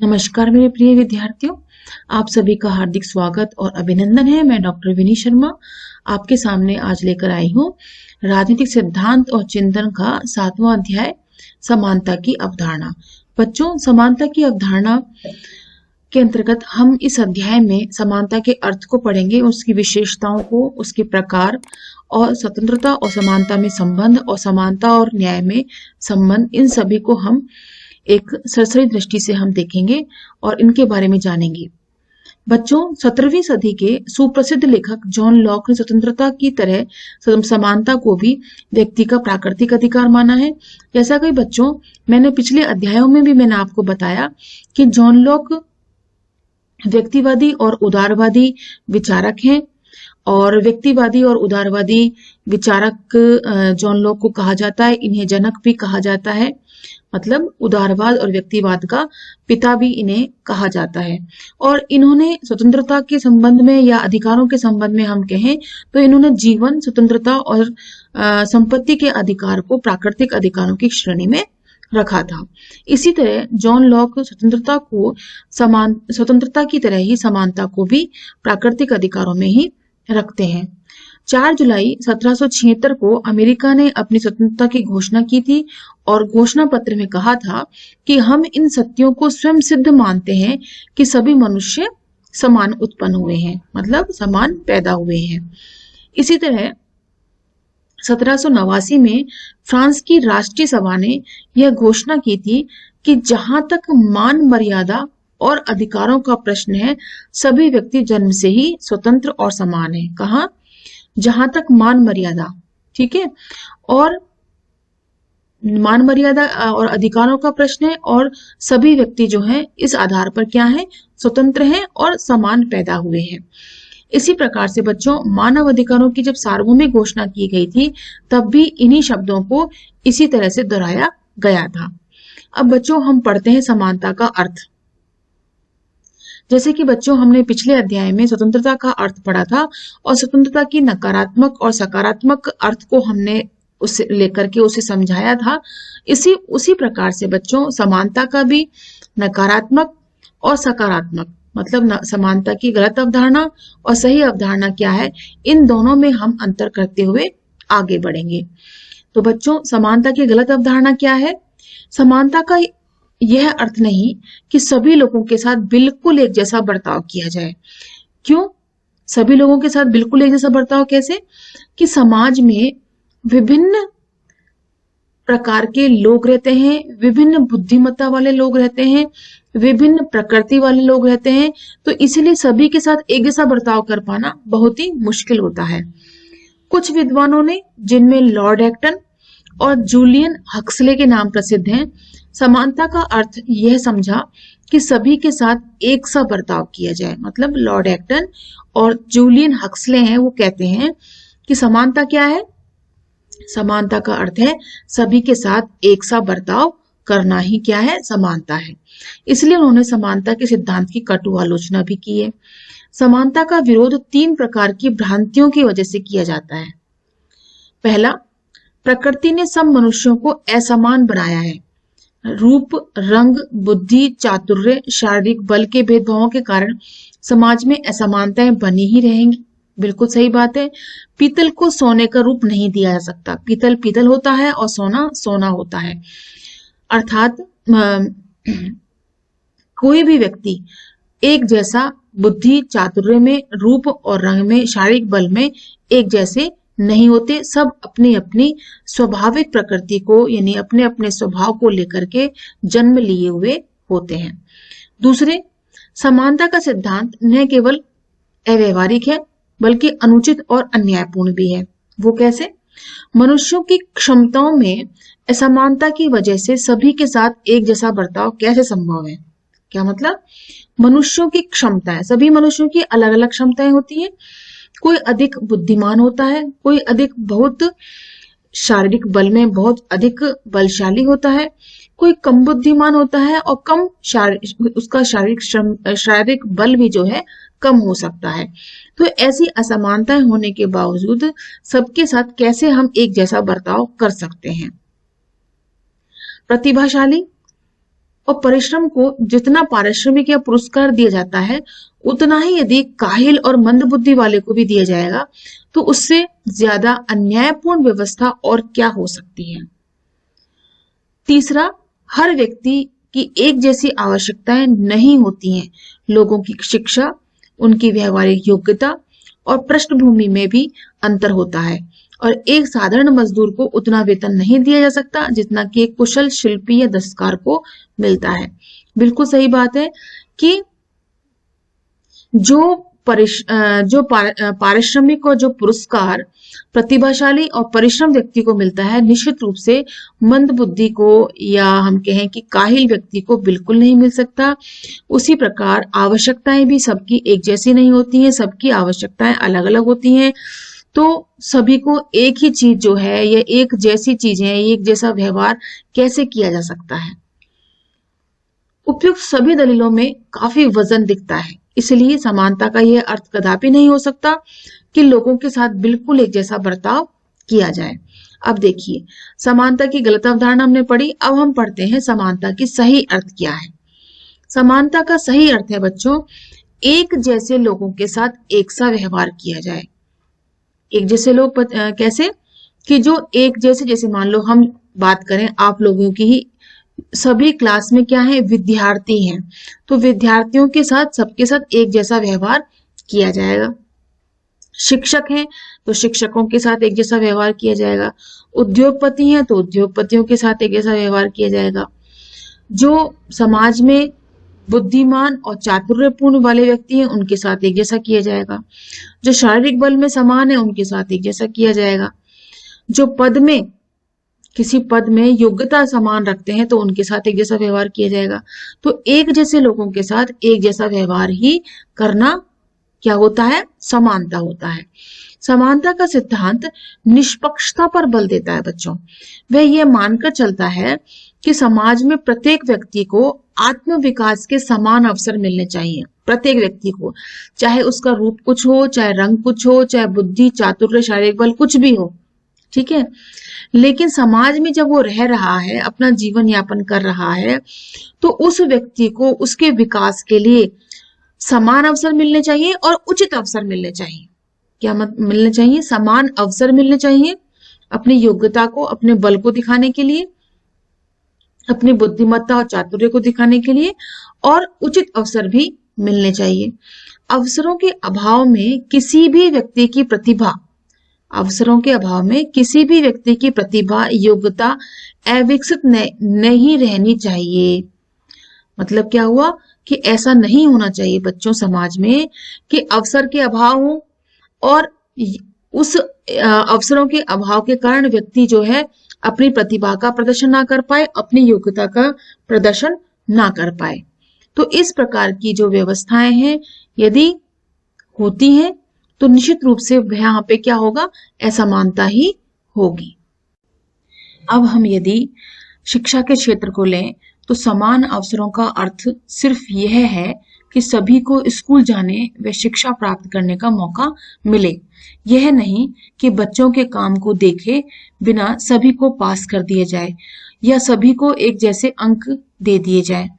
नमस्कार मेरे प्रिय विद्यार्थियों, आप सभी का हार्दिक स्वागत और अभिनंदन है। मैं डॉक्टर विनी शर्मा आपके सामने आज लेकर आई हूँ राजनीतिक सिद्धांत और चिंतन का 7वां अध्याय समानता की अवधारणा। बच्चों, समानता की अवधारणा के अंतर्गत हम इस अध्याय में समानता के अर्थ को पढ़ेंगे, उसकी विशेषताओं को, उसके प्रकार और स्वतंत्रता और समानता में संबंध और समानता और न्याय में संबंध, इन सभी को हम एक सरसरी दृष्टि से हम देखेंगे और इनके बारे में जानेंगे। बच्चों, 17वीं सदी के सुप्रसिद्ध लेखक जॉन लॉक ने स्वतंत्रता की तरह समानता को भी व्यक्ति का प्राकृतिक अधिकार माना है। जैसा कि बच्चों, मैंने पिछले अध्यायों में भी मैंने आपको बताया कि जॉन लॉक व्यक्तिवादी और उदारवादी विचारक हैं और व्यक्तिवादी और उदारवादी विचारक जॉन लॉक को कहा जाता है। इन्हें जनक भी कहा जाता है, मतलब उदारवाद और व्यक्तिवाद का पिता भी इन्हें कहा जाता है। और इन्होंने स्वतंत्रता के संबंध में या अधिकारों के संबंध में हम कहें तो इन्होंने जीवन, स्वतंत्रता और संपत्ति के अधिकार को प्राकृतिक अधिकारों की श्रेणी में रखा था। इसी तरह जॉन लॉक स्वतंत्रता की तरह ही समानता को भी प्राकृतिक अधिकारों में ही रखते हैं। 4 जुलाई 1776 को अमेरिका ने अपनी स्वतंत्रता की घोषणा की थी और घोषणा पत्र में कहा था कि हम इन सत्यों को स्वयं सिद्ध मानते हैं कि सभी मनुष्य समान उत्पन्न हुए हैं, मतलब समान पैदा हुए हैं। इसी तरह 1789 में फ्रांस की राष्ट्रीय सभा ने यह घोषणा की थी कि जहां तक मान मर्यादा और अधिकारों का प्रश्न है, सभी व्यक्ति जन्म से ही स्वतंत्र और समान है। कहा? जहां तक मान मर्यादा, ठीक है, और मान मर्यादा और अधिकारों का प्रश्न है और सभी व्यक्ति जो हैं इस आधार पर क्या है, स्वतंत्र हैं और समान पैदा हुए हैं। इसी प्रकार से बच्चों, मानव अधिकारों की जब सार्वभौमिक घोषणा की गई थी तब भी इन्हीं शब्दों को इसी तरह से दोहराया गया था। अब बच्चों, हम पढ़ते हैं समानता का अर्थ। जैसे कि बच्चों, हमने पिछले अध्याय में स्वतंत्रता का अर्थ पढ़ा था और स्वतंत्रता की नकारात्मक और सकारात्मक अर्थ को हमने उसे लेकर के उसे समझाया था। उसी प्रकार से बच्चों, समानता का भी नकारात्मक और सकारात्मक, मतलब समानता की गलत अवधारणा और सही अवधारणा क्या है, इन दोनों में हम अंतर करते हुए आगे बढ़ेंगे। तो बच्चों, समानता की गलत अवधारणा क्या है? समानता का यह अर्थ नहीं कि सभी लोगों के साथ बिल्कुल एक जैसा बर्ताव किया जाए। क्यों सभी लोगों के साथ बिल्कुल एक जैसा बर्ताव? कैसे? कि समाज में विभिन्न प्रकार के लोग रहते हैं, विभिन्न बुद्धिमत्ता वाले लोग रहते हैं, विभिन्न प्रकृति वाले लोग रहते हैं, तो इसलिए सभी के साथ एक जैसा बर्ताव कर पाना बहुत ही मुश्किल होता है। कुछ विद्वानों ने, जिनमें लॉर्ड एक्टन और जूलियन हक्सले के नाम प्रसिद्ध हैं, समानता का अर्थ यह समझा कि सभी के साथ एक सा बर्ताव किया जाए। मतलब लॉर्ड एक्टन और जूलियन हक्सले हैं, वो कहते हैं कि समानता क्या है? समानता का अर्थ है सभी के साथ एक सा बर्ताव करना ही क्या है, समानता है। इसलिए उन्होंने समानता के सिद्धांत की कटु आलोचना भी की है। समानता का विरोध 3 प्रकार की भ्रांतियों की वजह से किया जाता है। पहला, प्रकृति ने सब मनुष्यों को असमान बनाया है। रूप, रंग, बुद्धि, चातुर्य, शारीरिक बल के भेदभावों के कारण समाज में असमानताएं बनी ही रहेंगी। बिल्कुल सही बात है। पीतल को सोने का रूप नहीं दिया जा सकता। पीतल पीतल होता है और सोना सोना होता है। अर्थात कोई भी व्यक्ति एक जैसा बुद्धि, चातुर्य में, रूप और रंग में, शारीरिक बल में एक जैसे नहीं होते। सब अपनी अपनी स्वाभाविक प्रकृति को, यानी अपने अपने स्वभाव को लेकर के जन्म लिए हुए होते हैं। दूसरे, समानता का सिद्धांत न केवल अव्यवहारिक है बल्कि अनुचित और अन्यायपूर्ण भी है। वो कैसे? मनुष्यों की क्षमताओं में असमानता की वजह से सभी के साथ एक जैसा बर्ताव कैसे संभव है? क्या मतलब? मनुष्यों की क्षमताएं, सभी मनुष्यों की अलग अलग क्षमताएं होती हैं। कोई अधिक बुद्धिमान होता है, कोई अधिक बहुत शारीरिक बल में बहुत अधिक बलशाली होता है, कोई कम बुद्धिमान होता है और कम उसका शारीरिक बल भी जो है कम हो सकता है। तो ऐसी असमानताएं होने के बावजूद सबके साथ कैसे हम एक जैसा बर्ताव कर सकते हैं? प्रतिभाशाली और परिश्रम को जितना पारिश्रमिक या पुरस्कार दिया जाता है, उतना ही यदि काहिल और मंदबुद्धि वाले को भी दिया जाएगा, तो उससे ज्यादा अन्यायपूर्ण व्यवस्था और क्या हो सकती है। तीसरा, हर व्यक्ति की एक जैसी आवश्यकताएं नहीं होती हैं। लोगों की शिक्षा, उनकी व्यवहारिक योग्यता और पृष्ठभूमि में भी अंतर होता है, और एक साधारण मजदूर को उतना वेतन नहीं दिया जा सकता जितना कि एक कुशल शिल्पी या दस्तकार को मिलता है। बिल्कुल सही बात है कि जो पारिश्रमिक और जो पुरस्कार प्रतिभाशाली और परिश्रम व्यक्ति को मिलता है, निश्चित रूप से मंद बुद्धि को या हम कहें कि काहिल व्यक्ति को बिल्कुल नहीं मिल सकता। उसी प्रकार आवश्यकताएं भी सबकी एक जैसी नहीं होती हैं, सबकी आवश्यकताएं अलग अलग होती हैं। तो सभी को एक ही चीज जो है, या एक जैसी चीजें, एक जैसा व्यवहार कैसे किया जा सकता है। उपयुक्त सभी दलीलों में काफी वजन दिखता है, इसलिए समानता का यह अर्थ कदापि नहीं हो सकता कि लोगों के साथ बिल्कुल एक जैसा बर्ताव किया जाए। अब देखिए, समानता की गलत अवधारणा हमने पढ़ी, अब हम पढ़ते हैं समानता की सही अर्थ क्या है। समानता का सही अर्थ है बच्चों, एक जैसे लोगों के साथ एक सा व्यवहार किया जाए। एक जैसे लोग कैसे कि जो एक जैसे मान लो हम बात करें आप लोगों की ही, सभी क्लास में क्या है, विद्यार्थी हैं, तो विद्यार्थियों के साथ सबके साथ एक जैसा व्यवहार किया जाएगा। शिक्षक हैं तो शिक्षकों के साथ एक जैसा व्यवहार किया जाएगा। उद्योगपति हैं तो उद्योगपतियों के साथ एक जैसा व्यवहार किया जाएगा। जो समाज में बुद्धिमान और चातुर्यपूर्ण वाले व्यक्ति हैं उनके साथ एक जैसा किया जाएगा। जो शारीरिक बल में समान है उनके साथ एक जैसा किया जाएगा। जो किसी पद में योग्यता समान रखते हैं तो उनके साथ एक जैसा व्यवहार किया जाएगा। तो एक जैसे लोगों के साथ एक जैसा व्यवहार ही करना क्या होता है, समानता होता है। समानता का सिद्धांत निष्पक्षता पर बल देता है बच्चों। वह यह मानकर चलता है कि समाज में प्रत्येक व्यक्ति को आत्म विकास के समान अवसर मिलने चाहिए। प्रत्येक व्यक्ति को, चाहे उसका रूप कुछ हो, चाहे रंग कुछ हो, चाहे बुद्धि, चातुर्य, शारीरिक बल कुछ भी हो, ठीक है। लेकिन समाज में जब वो रह रहा है, अपना जीवन यापन कर रहा है, तो उस व्यक्ति को उसके विकास के लिए समान अवसर मिलने चाहिए और उचित अवसर मिलने चाहिए। क्या मिलने चाहिए? समान अवसर मिलने चाहिए अपनी योग्यता को, अपने बल को दिखाने के लिए, अपनी बुद्धिमत्ता और चातुर्य को दिखाने के लिए, और उचित अवसर भी मिलने चाहिए। अवसरों के अभाव में किसी भी व्यक्ति की प्रतिभा योग्यता अविकसित नहीं रहनी चाहिए। मतलब क्या हुआ कि ऐसा नहीं होना चाहिए बच्चों समाज में कि अवसर के अभाव हो और उस अवसरों के अभाव के कारण व्यक्ति जो है अपनी प्रतिभा का प्रदर्शन ना कर पाए, अपनी योग्यता का प्रदर्शन ना कर पाए। तो इस प्रकार की जो व्यवस्थाएं हैं यदि होती हैं तो निश्चित रूप से यहाँ पे क्या होगा, असमानता ही होगी। अब हम यदि शिक्षा के क्षेत्र को लें तो समान अवसरों का अर्थ सिर्फ यह है कि सभी को स्कूल जाने व शिक्षा प्राप्त करने का मौका मिले। यह नहीं कि बच्चों के काम को देखे बिना सभी को पास कर दिया जाए या सभी को एक जैसे अंक दे दिए जाए।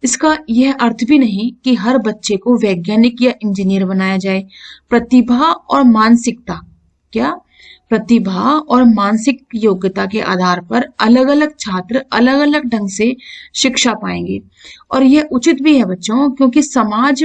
इसका यह अर्थ भी नहीं कि हर बच्चे को वैज्ञानिक या इंजीनियर बनाया जाए। प्रतिभा और मानसिक योग्यता के आधार पर अलग अलग छात्र अलग अलग ढंग से शिक्षा पाएंगे, और यह उचित भी है बच्चों, क्योंकि समाज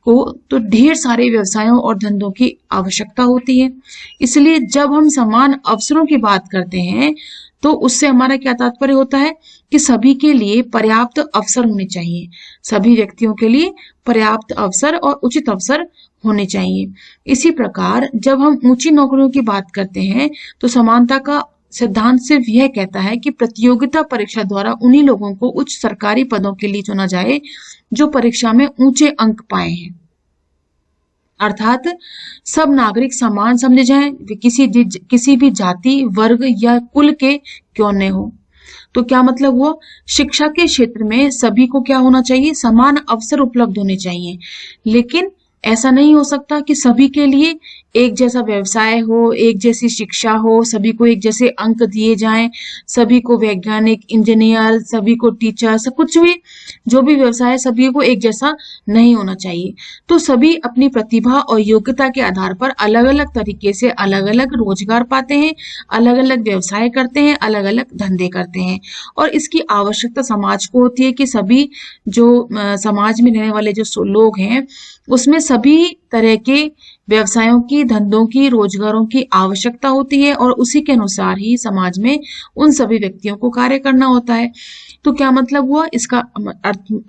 को तो ढेर सारे व्यवसायों और धंधों की आवश्यकता होती है। इसलिए जब हम समान अवसरों की बात करते हैं तो उससे हमारा क्या तात्पर्य होता है कि सभी के लिए पर्याप्त अवसर होने चाहिए, सभी व्यक्तियों के लिए पर्याप्त अवसर और उचित अवसर होने चाहिए। इसी प्रकार जब हम ऊंची नौकरियों की बात करते हैं तो समानता का सिद्धांत सिर्फ यह कहता है कि प्रतियोगिता परीक्षा द्वारा उन्हीं लोगों को उच्च सरकारी पदों के लिए चुना जाए जो परीक्षा में ऊंचे अंक पाए हैं। अर्थात सब नागरिक समान समझे जाएं, वे किसी भी जाति, वर्ग या कुल के क्यों न हो। तो क्या मतलब हुआ, शिक्षा के क्षेत्र में सभी को क्या होना चाहिए, समान अवसर उपलब्ध होने चाहिए। लेकिन ऐसा नहीं हो सकता कि सभी के लिए एक जैसा व्यवसाय हो, एक जैसी शिक्षा हो, सभी को एक जैसे अंक दिए जाएं, सभी को वैज्ञानिक, इंजीनियर, सभी को टीचर, सब कुछ भी जो भी व्यवसाय है सभी को एक जैसा नहीं होना चाहिए। तो सभी अपनी प्रतिभा और योग्यता के आधार पर अलग अलग तरीके से अलग अलग रोजगार पाते हैं, अलग अलग व्यवसाय करते हैं, अलग अलग धंधे करते हैं। और इसकी आवश्यकता समाज को होती है कि सभी जो समाज में रहने वाले जो लोग हैं उसमें सभी तरह के व्यवसायों की, धंधों की, रोजगारों की आवश्यकता होती है और उसी के अनुसार ही समाज में उन सभी व्यक्तियों को कार्य करना होता है। तो क्या मतलब हुआ इसका?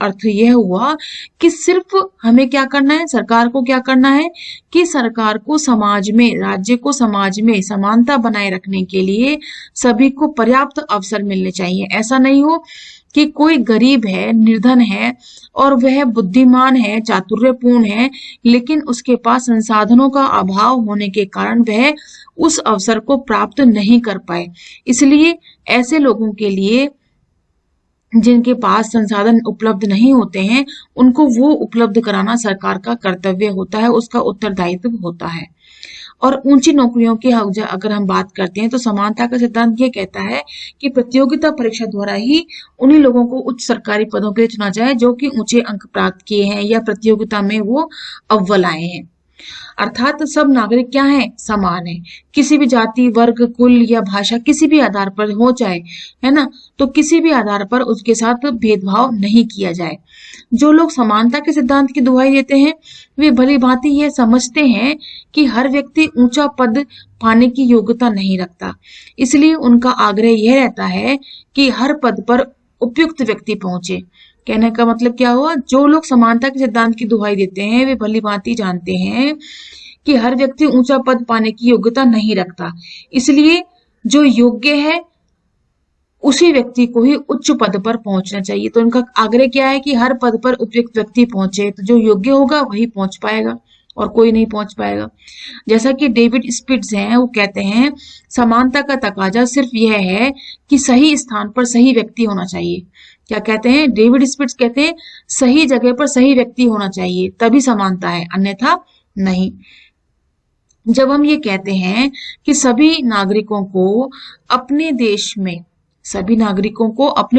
अर्थ यह हुआ कि सिर्फ हमें क्या करना है, सरकार को क्या करना है कि सरकार को समाज में, राज्य को समाज में समानता बनाए रखने के लिए सभी को पर्याप्त अवसर मिलने चाहिए। ऐसा नहीं हो कि कोई गरीब है, निर्धन है और वह बुद्धिमान है, चातुर्यपूर्ण है, लेकिन उसके पास संसाधनों का अभाव होने के कारण वह उस अवसर को प्राप्त नहीं कर पाए। इसलिए ऐसे लोगों के लिए, जिनके पास संसाधन उपलब्ध नहीं होते हैं, उनको वो उपलब्ध कराना सरकार का कर्तव्य होता है, उसका उत्तरदायित्व होता है। और ऊंची नौकरियों की अगर हम बात करते हैं तो समानता का सिद्धांत ये कहता है कि प्रतियोगिता परीक्षा द्वारा ही उन्हीं लोगों को उच्च सरकारी पदों के लिए चुना जाए जो कि ऊंचे अंक प्राप्त किए हैं या प्रतियोगिता में वो अव्वल आए हैं। अर्थात सब नागरिक क्या हैं? समान है। किसी भी जाति, वर्ग, कुल या भाषा किसी भी आधार पर हो जाए, है ना, तो किसी भी आधार पर उसके साथ भेदभाव नहीं किया जाए। जो लोग समानता के सिद्धांत की दुहाई देते हैं वे भली भांति यह समझते हैं कि हर व्यक्ति ऊंचा पद पाने की योग्यता नहीं रखता। इसलिए उनका आग्रह यह रहता है कि हर पद पर उपयुक्त व्यक्ति पहुंचे। कहने का मतलब क्या हुआ? जो लोग समानता के सिद्धांत की दुहाई देते हैं वे भली भांति जानते हैं कि हर व्यक्ति ऊंचा पद पाने की योग्यता नहीं रखता। इसलिए जो योग्य है उसी व्यक्ति को ही उच्च पद पर पहुंचना चाहिए। तो उनका आग्रह क्या है कि हर पद पर उपयुक्त व्यक्ति पहुंचे, तो जो योग्य होगा वही पहुंच पाएगा और कोई नहीं पहुंच पाएगा। जैसा कि डेविड स्पिट्ज हैं, वो कहते हैं समानता का तकाजा सिर्फ यह है कि सही स्थान पर सही व्यक्ति होना चाहिए। क्या कहते हैं डेविड स्पिट्ज? कहते हैं सही जगह पर सही व्यक्ति होना चाहिए, तभी समानता है, अन्यथा नहीं। जब हम ये कहते हैं कि सभी नागरिकों को अपने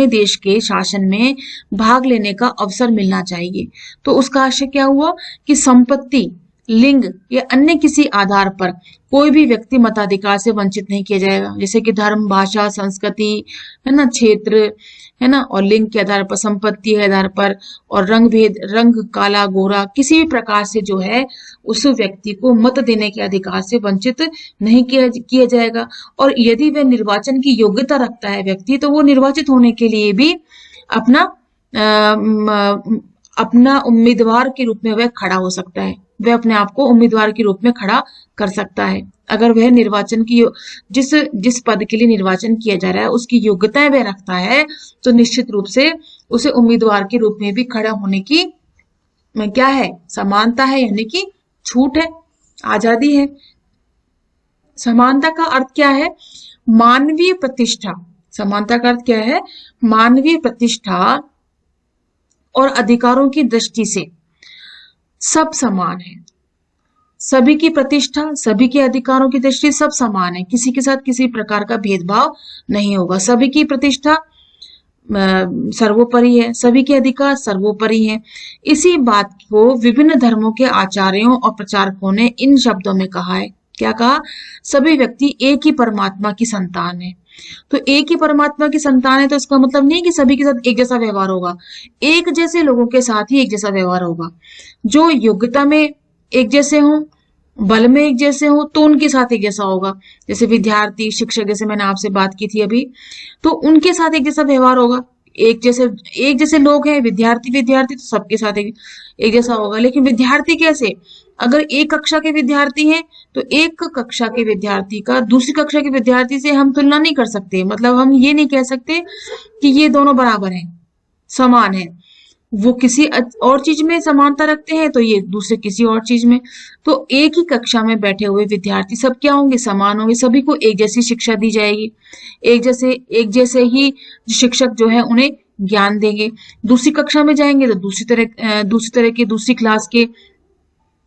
देश के शासन में भाग लेने का अवसर मिलना चाहिए, तो उसका आशय क्या हुआ कि संपत्ति, लिंग या अन्य किसी आधार पर कोई भी व्यक्ति मताधिकार से वंचित नहीं किया जाएगा। जैसे कि धर्म, भाषा, संस्कृति, है ना, क्षेत्र, है ना, और लिंग के आधार पर, संपत्ति के आधार पर, और रंग भेद, रंग काला गोरा, किसी भी प्रकार से जो है उस व्यक्ति को मत देने के अधिकार से वंचित नहीं किया जाएगा। और यदि वह निर्वाचन की योग्यता रखता है व्यक्ति, तो वो निर्वाचित होने के लिए भी अपना उम्मीदवार के रूप में वह खड़ा हो सकता है, वह अपने आप को उम्मीदवार के रूप में खड़ा कर सकता है। अगर वह निर्वाचन की जिस पद के लिए निर्वाचन किया जा रहा है उसकी योग्यताएं वह रखता है, तो निश्चित रूप से उसे उम्मीदवार के रूप में भी खड़ा होने की क्या है? समानता है, यानी कि छूट है, आजादी है। समानता का अर्थ क्या है? मानवीय प्रतिष्ठा। समानता का अर्थ क्या है? मानवीय प्रतिष्ठा और अधिकारों की दृष्टि से सब समान है। सभी की प्रतिष्ठा, सभी के अधिकारों की दृष्टि सब समान है, किसी के साथ किसी प्रकार का भेदभाव नहीं होगा। सभी की प्रतिष्ठा सर्वोपरि है, सभी के अधिकार सर्वोपरि हैं। इसी बात को विभिन्न धर्मों के आचार्यों और प्रचारकों ने इन शब्दों में कहा है। क्या कहा? सभी व्यक्ति एक ही परमात्मा की संतान है। तो एक ही परमात्मा की संतान है तो इसका मतलब नहीं कि सभी के साथ एक जैसा व्यवहार होगा, एक जैसे लोगों के साथ ही एक जैसा व्यवहार होगा। जो योग्यता में एक जैसे हों, बल में एक जैसे हों, तो उनके साथ एक जैसा होगा। जैसे विद्यार्थी, शिक्षक, जैसे मैंने आपसे बात की थी अभी, तो उनके साथ एक जैसा व्यवहार होगा। एक जैसे लोग हैं, विद्यार्थी तो सबके साथ एक जैसा होगा। लेकिन विद्यार्थी कैसे? अगर एक कक्षा के विद्यार्थी हैं तो एक कक्षा के विद्यार्थी का दूसरी कक्षा के विद्यार्थी से हम तुलना नहीं कर सकते। मतलब हम ये नहीं कह सकते कि ये दोनों बराबर हैं, समान हैं। वो किसी और चीज में समानता रखते हैं तो ये दूसरे किसी और चीज में। तो एक ही कक्षा में बैठे हुए विद्यार्थी सब क्या होंगे? समान होंगे। सभी को एक जैसी शिक्षा दी जाएगी, एक जैसे ही शिक्षक जो है उन्हें ज्ञान देंगे। दूसरी कक्षा में जाएंगे तो दूसरी तरह की दूसरी क्लास के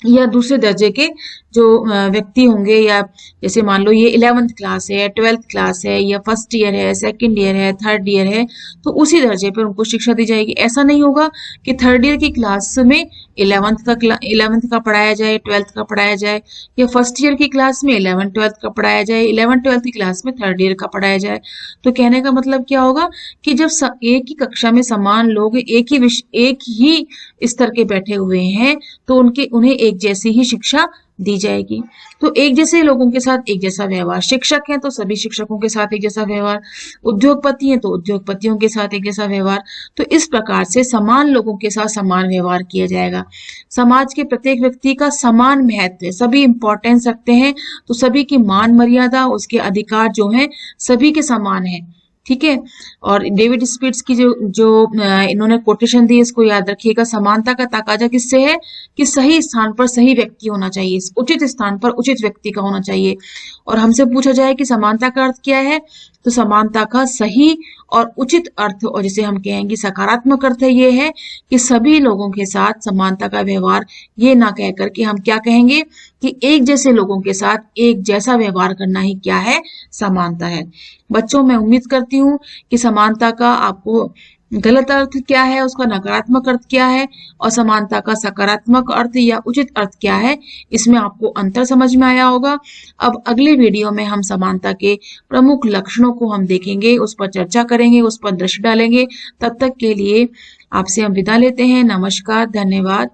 या दूसरे दर्जे के जो व्यक्ति होंगे, या जैसे मान लो ये 11th क्लास है, 12th क्लास है, या फर्स्ट ईयर है, सेकंड ईयर है, थर्ड ईयर है, तो उसी दर्जे पर उनको शिक्षा दी जाएगी। ऐसा नहीं होगा कि थर्ड ईयर की क्लास में 11th का पढ़ाया जाए, 12th का पढ़ाया जाए, या फर्स्ट ईयर की क्लास में 11th 12th का पढ़ाया जाए, 11th 12th की क्लास में थर्ड ईयर का पढ़ाया जाए। तो कहने का मतलब क्या होगा कि जब एक ही कक्षा में समान लोग एक ही स्तर के बैठे हुए हैं, तो उन्हें एक जैसी ही शिक्षा दी जाएगी। तो एक जैसे लोगों के साथ एक जैसा व्यवहार, शिक्षक हैं तो सभी शिक्षकों के साथ एक जैसा व्यवहार, उद्योगपति हैं तो उद्योगपतियों के साथ एक जैसा व्यवहार। तो इस प्रकार से समान लोगों के साथ समान व्यवहार किया जाएगा। समाज के प्रत्येक व्यक्ति का समान महत्व है, सभी इंपॉर्टेंस रखते हैं, तो सभी की मान मर्यादा, उसके अधिकार जो हैं सभी के समान है। ठीक है। और डेविड स्पिट्स की जो जो इन्होंने कोटेशन दी, इसको याद रखिएगा। समानता का तकाजा किससे है कि सही स्थान पर सही व्यक्ति होना चाहिए, उचित स्थान पर उचित व्यक्ति का होना चाहिए। और हमसे पूछा जाए कि समानता का अर्थ क्या है, तो समानता का सही और उचित अर्थ, और जिसे हम कहेंगे सकारात्मक अर्थ है, ये है कि सभी लोगों के साथ समानता का व्यवहार। ये ना कहकर कि हम क्या कहेंगे कि एक जैसे लोगों के साथ एक जैसा व्यवहार करना ही क्या है, समानता है। बच्चों, मैं उम्मीद करती हूँ कि समानता का आपको गलत अर्थ क्या है, उसका नकारात्मक अर्थ क्या है, और समानता का सकारात्मक अर्थ या उचित अर्थ क्या है, इसमें आपको अंतर समझ में आया होगा। अब अगले वीडियो में हम समानता के प्रमुख लक्षणों को हम देखेंगे, उस पर चर्चा करेंगे, उस पर दृष्टि डालेंगे। तब तक के लिए आपसे हम विदा लेते हैं। नमस्कार, धन्यवाद।